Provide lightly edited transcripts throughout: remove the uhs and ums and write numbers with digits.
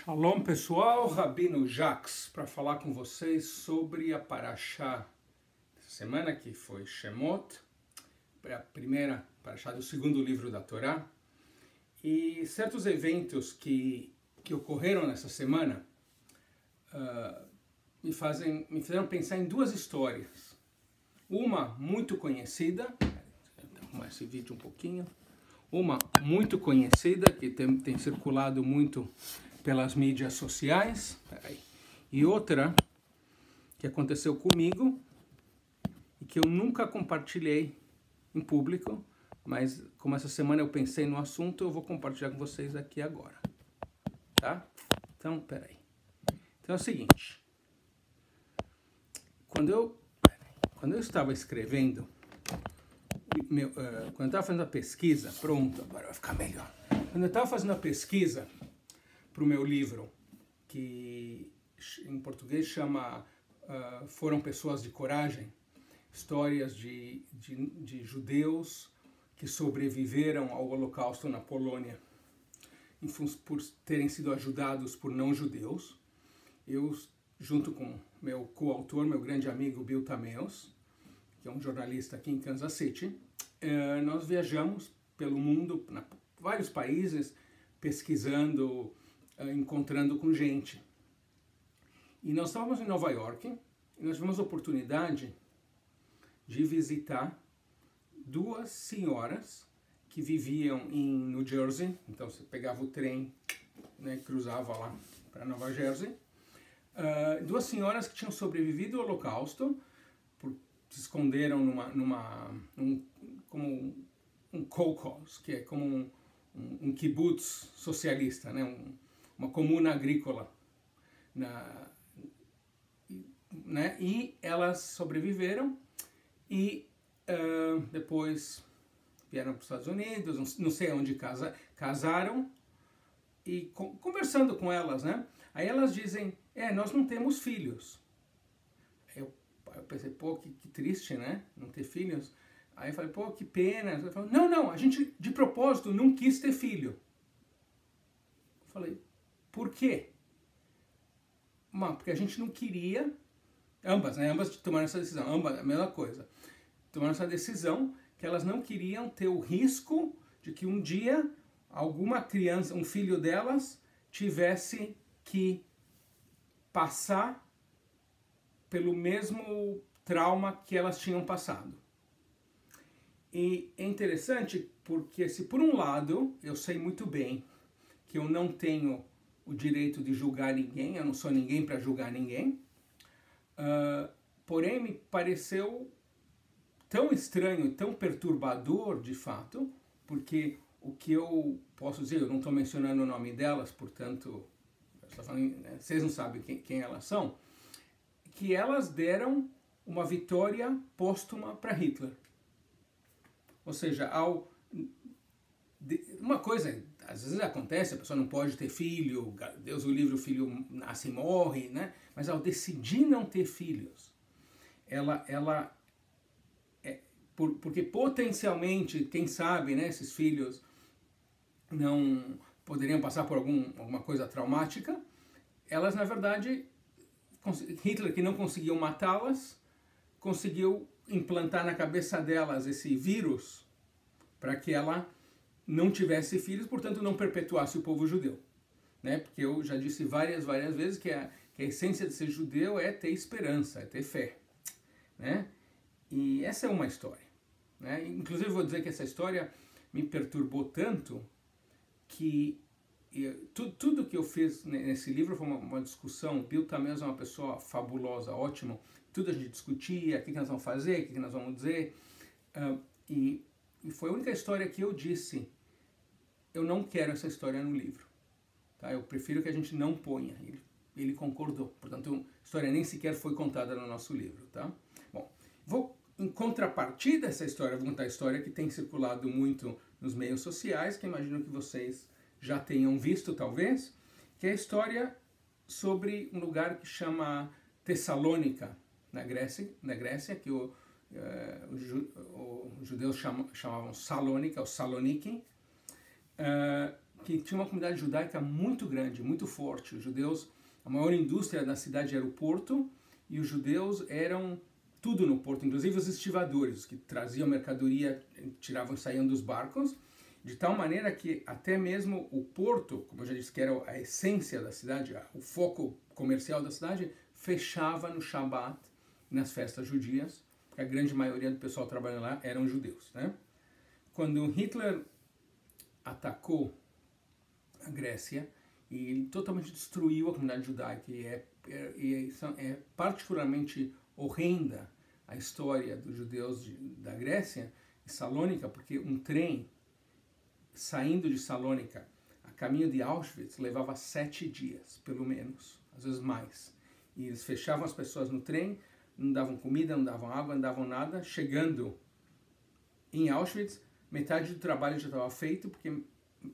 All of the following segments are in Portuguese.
Shalom pessoal, Rabino Jacques, para falar com vocês sobre a Parashá dessa semana, que foi Shemot, a primeira Parashá do segundo livro da Torá, e certos eventos que ocorreram nessa semana me fizeram pensar em duas histórias. Uma muito conhecida, vou arrumar esse vídeo um pouquinho, uma muito conhecida, que tem circulado muito pelas mídias sociais, e outra que aconteceu comigo e que eu nunca compartilhei em público, mas como essa semana eu pensei no assunto, eu vou compartilhar com vocês aqui agora, tá? Então, peraí. Então é o seguinte, quando eu estava escrevendo, quando eu estava fazendo a pesquisa, pronto, agora vai ficar melhor. Quando eu estava fazendo a pesquisa para o meu livro, que em português chama Foram Pessoas de Coragem, histórias de judeus que sobreviveram ao Holocausto na Polônia, por terem sido ajudados por não-judeus. Eu, junto com meu coautor, meu grande amigo Bill Tameus, que é um jornalista aqui em Kansas City, nós viajamos pelo mundo, vários países, pesquisando, encontrando com gente. E nós estávamos em Nova York e nós tivemos a oportunidade de visitar duas senhoras que viviam em New Jersey. Então você pegava o trem, né, cruzava lá para Nova Jersey. Duas senhoras que tinham sobrevivido ao Holocausto, se esconderam como um kolkhoz, que é como um kibbutz socialista, né? Uma comuna agrícola, né? E elas sobreviveram e depois vieram para os Estados Unidos, não sei onde casaram, e conversando com elas, né? Aí elas dizem, nós não temos filhos. Eu pensei, pô, que triste, né? Não ter filhos. Aí eu falei, pô, que pena. Eu falei, não, a gente de propósito não quis ter filho. Eu falei, por quê? Porque a gente não queria, ambas tomaram essa decisão, ambas a mesma coisa. Tomaram essa decisão que elas não queriam ter o risco de que um dia alguma criança, um filho delas, tivesse que passar pelo mesmo trauma que elas tinham passado. E é interessante porque, se por um lado eu sei muito bem que eu não tenho o direito de julgar ninguém, eu não sou ninguém para julgar ninguém, porém me pareceu tão estranho, tão perturbador de fato, porque o que eu posso dizer, eu não estou mencionando o nome delas, portanto, vocês não sabem quem elas são, que elas deram uma vitória póstuma para Hitler. Ou seja, uma coisa, às vezes acontece, a pessoa não pode ter filho, Deus o livre, o filho nasce e morre, né? Mas ao decidir não ter filhos, porque potencialmente, quem sabe, né, esses filhos não poderiam passar por alguma coisa traumática, elas, na verdade, Hitler, que não conseguiu matá-las, conseguiu implantar na cabeça delas esse vírus para que ela não tivesse filhos, portanto não perpetuasse o povo judeu, né? Porque eu já disse várias vezes que a essência de ser judeu é ter esperança, é ter fé, né? E essa é uma história, né? Inclusive vou dizer que essa história me perturbou tanto que tudo que eu fiz nesse livro foi uma discussão. Bill Tameus é uma pessoa fabulosa, ótimo. Tudo a gente discutia, o que nós vamos fazer, o que nós vamos dizer. E foi a única história que eu disse, eu não quero essa história no livro. Tá? Eu prefiro que a gente não ponha. Ele concordou. Portanto, a história nem sequer foi contada no nosso livro. Tá? Bom, em contrapartida dessa história, vou contar a história que tem circulado muito nos meios sociais, que imagino que vocês já tenham visto, talvez, que é a história sobre um lugar que chama Tessalônica, na Grécia, que os judeus chamavam Salônica, ou Saloniki, que tinha uma comunidade judaica muito grande, muito forte. Os judeus, a maior indústria da cidade era o porto, e os judeus eram tudo no porto, inclusive os estivadores, que traziam mercadoria, tiravam e saíam dos barcos, de tal maneira que até mesmo o porto, como eu já disse que era a essência da cidade, o foco comercial da cidade, fechava no Shabat, nas festas judias, porque a grande maioria do pessoal trabalhando lá eram judeus, né? Quando Hitler atacou a Grécia, e ele totalmente destruiu a comunidade judaica, e é particularmente horrenda a história dos judeus da Grécia, de Salônica, porque um trem saindo de Salônica a caminho de Auschwitz levava 7 dias, pelo menos, às vezes mais. E eles fechavam as pessoas no trem, não davam comida, não davam água, não davam nada. Chegando em Auschwitz, metade do trabalho já estava feito, porque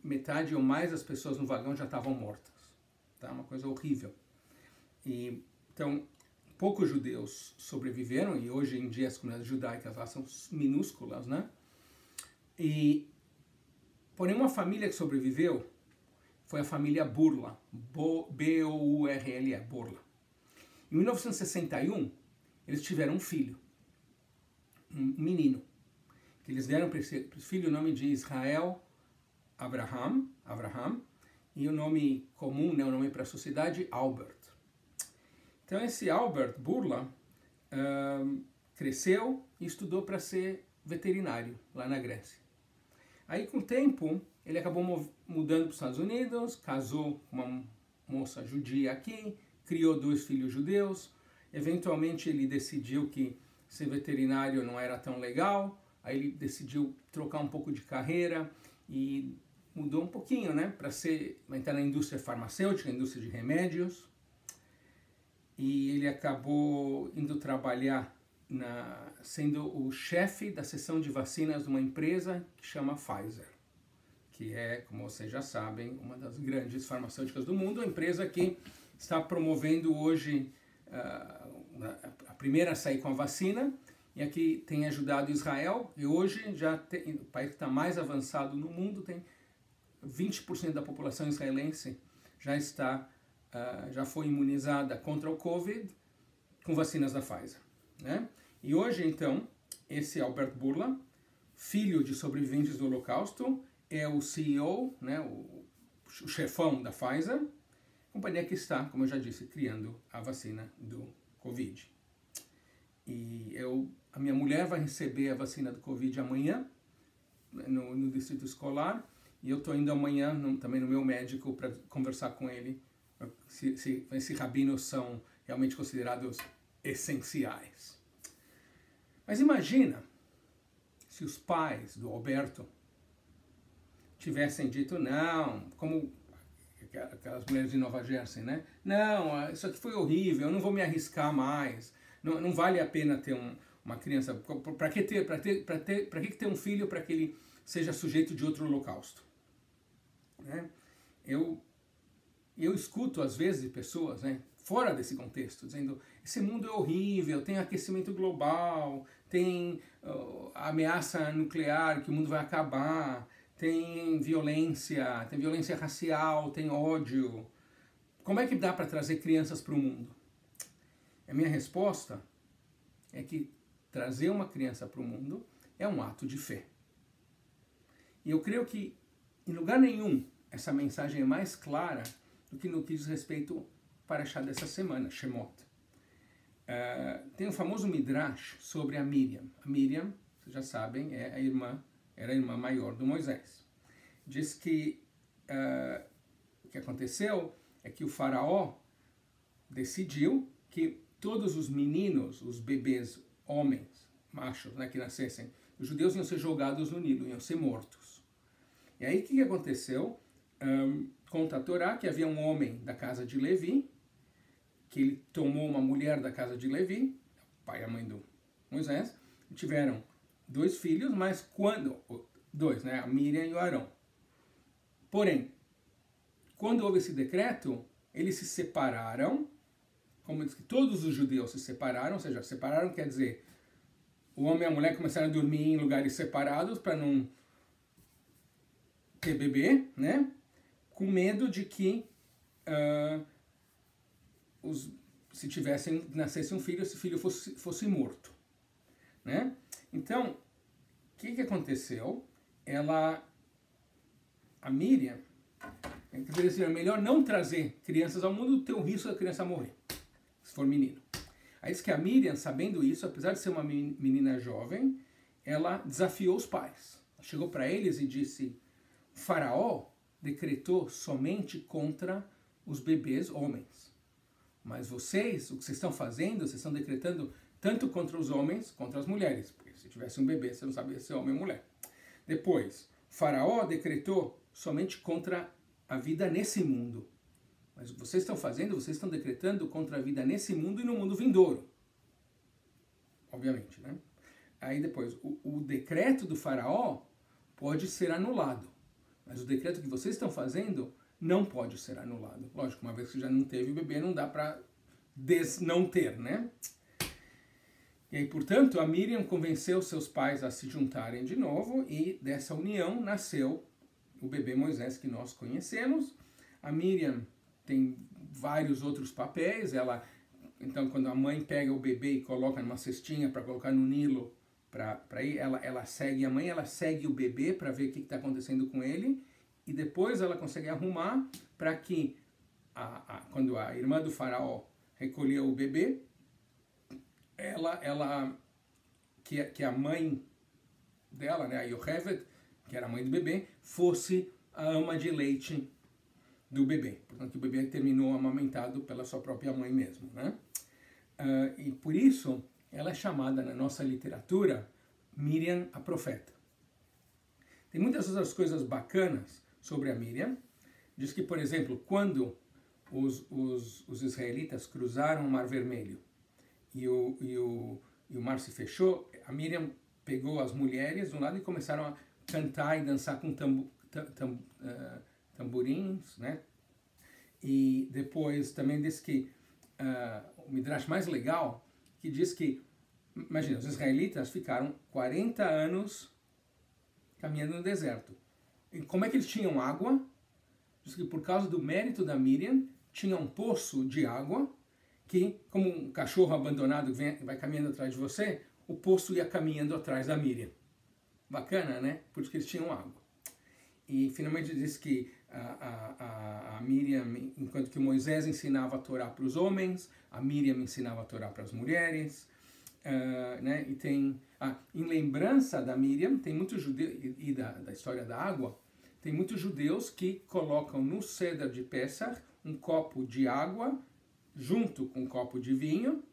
metade ou mais das pessoas no vagão já estavam mortas. Tá? Uma coisa horrível. Então, poucos judeus sobreviveram, e hoje em dia as comunidades judaicas lá são minúsculas, né? Porém, uma família que sobreviveu foi a família Burla, B-O-U-R-L-E, Burla. Em 1961, eles tiveram um filho, um menino, que eles deram para esse filho o nome de Israel Abraham, e o nome comum, né, o nome para a sociedade, Albert. Então esse Albert Burla cresceu e estudou para ser veterinário lá na Grécia. Aí com o tempo ele acabou mudando para os Estados Unidos, casou com uma moça judia aqui, criou 2 filhos judeus. Eventualmente ele decidiu que ser veterinário não era tão legal, aí ele decidiu trocar um pouco de carreira e mudou um pouquinho, né, para entrar na indústria farmacêutica, indústria de remédios. E ele acabou indo trabalhar sendo o chefe da seção de vacinas de uma empresa que chama Pfizer, que é, como vocês já sabem, uma das grandes farmacêuticas do mundo, a empresa que está promovendo hoje a primeira a sair com a vacina, e aqui tem ajudado Israel, e hoje o país que está mais avançado no mundo, tem 20% da população israelense já foi imunizada contra o Covid com vacinas da Pfizer, né? E hoje, então, esse Albert Burla, filho de sobreviventes do Holocausto, é o CEO, né, o chefão da Pfizer, companhia que está, como eu já disse, criando a vacina do Covid. E a minha mulher vai receber a vacina do Covid amanhã, no distrito escolar, e eu estou indo amanhã também no meu médico para conversar com ele se esses rabinos são realmente considerados essenciais. Mas imagina se os pais do Alberto tivessem dito não, como aquelas mulheres de Nova Jersey, né? Não, isso aqui foi horrível, eu não vou me arriscar mais, não vale a pena ter uma criança. Para que ter um filho para que ele seja sujeito de outro holocausto? Né? Eu escuto às vezes de pessoas, né, fora desse contexto, dizendo esse mundo é horrível, tem aquecimento global, tem ameaça nuclear, que o mundo vai acabar, tem violência racial, tem ódio. Como é que dá para trazer crianças para o mundo? A minha resposta é que trazer uma criança para o mundo é um ato de fé. E eu creio que em lugar nenhum essa mensagem é mais clara do que no que diz respeito para a Parashá dessa semana, Shemot. Tem um famoso Midrash sobre a Miriam. A Miriam, vocês já sabem, era a irmã maior do Moisés. Diz que o que aconteceu é que o faraó decidiu que todos os meninos, os bebês homens, machos, né, que nascessem, os judeus iam ser jogados no Nilo, iam ser mortos. E aí o que aconteceu? Conta a Torá que havia um homem da casa de Levi, que ele tomou uma mulher da casa de Levi, o pai e a mãe do Moisés, e tiveram 2 filhos, mas dois, né, a Miriam e o Arão. Porém, quando houve esse decreto, eles se separaram, como diz que todos os judeus se separaram, ou seja, separaram quer dizer, o homem e a mulher começaram a dormir em lugares separados para não ter bebê, né? com medo de que se nascesse um filho, esse filho fosse morto, né? Então, o que aconteceu? A Miriam, quer dizer assim, é melhor não trazer crianças ao mundo, ter o risco da criança morrer, se for menino. Aí diz que a Miriam, sabendo isso, apesar de ser uma menina jovem, ela desafiou os pais. Ela chegou para eles e disse: o faraó decretou somente contra os bebês homens. Mas vocês, o que vocês estão fazendo, vocês estão decretando tanto contra os homens, contra as mulheres. Porque se tivesse um bebê, você não sabia se é homem ou mulher. Depois, o faraó decretou somente contra a vida nesse mundo. Mas o que vocês estão fazendo, vocês estão decretando contra a vida nesse mundo e no mundo vindouro. Obviamente, né? Aí depois, o decreto do faraó pode ser anulado. Mas o decreto que vocês estão fazendo não pode ser anulado. Lógico, uma vez que já não teve o bebê, não dá para não ter, né? E aí, portanto, a Miriam convenceu seus pais a se juntarem de novo e dessa união nasceu o bebê Moisés que nós conhecemos. A Miriam tem vários outros papéis. Então, quando a mãe pega o bebê e coloca numa cestinha para colocar no Nilo, para ir, ela segue a mãe, ela segue o bebê para ver o que está acontecendo com ele, e depois ela consegue arrumar para que, quando a irmã do faraó recolheu o bebê, que a mãe dela, né, a Yocheved, que era a mãe do bebê, fosse a ama de leite do bebê. Portanto, o bebê terminou amamentado pela sua própria mãe mesmo, né? E por isso, ela é chamada na nossa literatura Miriam a profeta. Tem muitas outras coisas bacanas sobre a Miriam. Diz que, por exemplo, quando os israelitas cruzaram o Mar Vermelho e o mar se fechou, a Miriam pegou as mulheres de um lado e começaram a cantar e dançar com tamborins, né? E depois também diz que o Midrash mais legal, que diz que, imagina, os israelitas ficaram 40 anos caminhando no deserto. E como é que eles tinham água? Diz que por causa do mérito da Miriam, tinha um poço de água que, como um cachorro abandonado vai caminhando atrás de você, o poço ia caminhando atrás da Miriam. Bacana, né? Porque eles tinham água. E finalmente diz que a Miriam, enquanto que Moisés ensinava a Torá para os homens, a Miriam ensinava a Torá para as mulheres. Né? E tem, em lembrança da Miriam, tem muitos judeus, e da história da água, tem muitos judeus que colocam no Seder de Pesach um copo de água junto com um copo de vinho.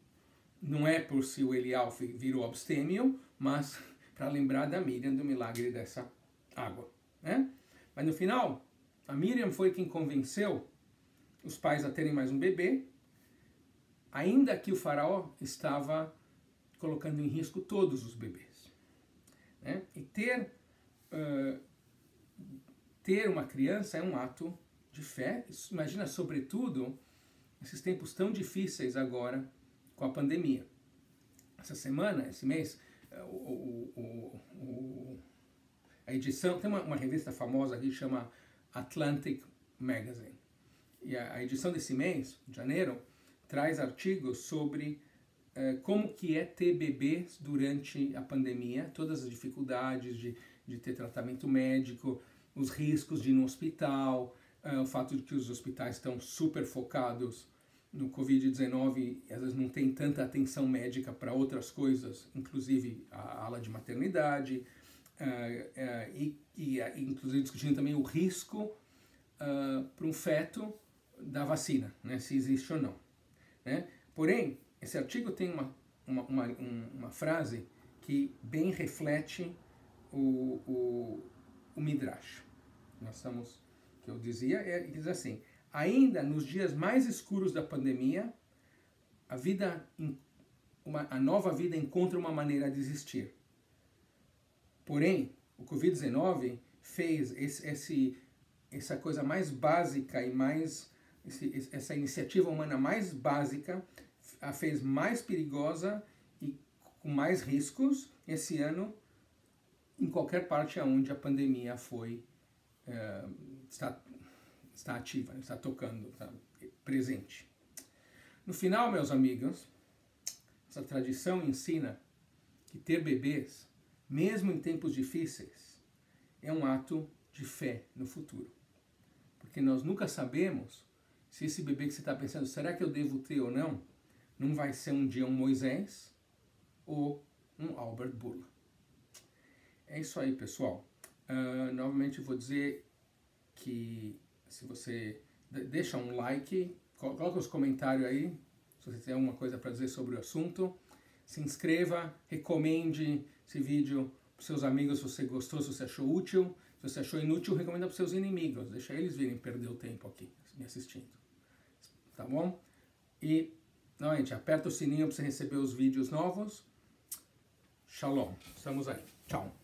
Não é por se o Elial virou abstêmio, mas para lembrar da Miriam, do milagre dessa água, né? Mas no final, a Miriam foi quem convenceu os pais a terem mais um bebê, ainda que o faraó estava colocando em risco todos os bebês, né? E ter uma criança é um ato de fé. Imagina, sobretudo, esses tempos tão difíceis agora com a pandemia. Essa semana, esse mês, a edição, tem uma revista famosa aqui que chama Atlantic Magazine. E a edição desse mês, de janeiro, traz artigos sobre como que é ter bebês durante a pandemia, todas as dificuldades de ter tratamento médico, os riscos de ir no hospital, o fato de que os hospitais estão super focados no Covid-19 e às vezes não tem tanta atenção médica para outras coisas, inclusive a ala de maternidade, inclusive discutindo também o risco para um feto da vacina, né, se existe ou não, né? Porém, esse artigo tem uma frase que bem reflete o Midrash. Que eu dizia, diz assim: ainda nos dias mais escuros da pandemia, a nova vida encontra uma maneira de existir. Porém, o Covid-19 fez essa coisa mais básica e essa iniciativa humana mais básica, a fez mais perigosa e com mais riscos esse ano, em qualquer parte onde a pandemia está está ativa, está tocando, está presente. No final, meus amigos, essa tradição ensina que ter bebês, mesmo em tempos difíceis, é um ato de fé no futuro. Porque nós nunca sabemos se esse bebê que você está pensando, será que eu devo ter ou não, não vai ser um dia um Moisés ou um Albert Bourla. É isso aí, pessoal. Novamente vou dizer que se você deixa um like, coloca os comentários aí, se você tem alguma coisa para dizer sobre o assunto. Se inscreva, recomende esse vídeo para seus amigos se você gostou, se você achou útil. Se você achou inútil, recomenda para seus inimigos. Deixa eles virem perder o tempo aqui, me assistindo. Tá bom? E, novamente, aperta o sininho para você receber os vídeos novos. Shalom. Estamos aí. Tchau.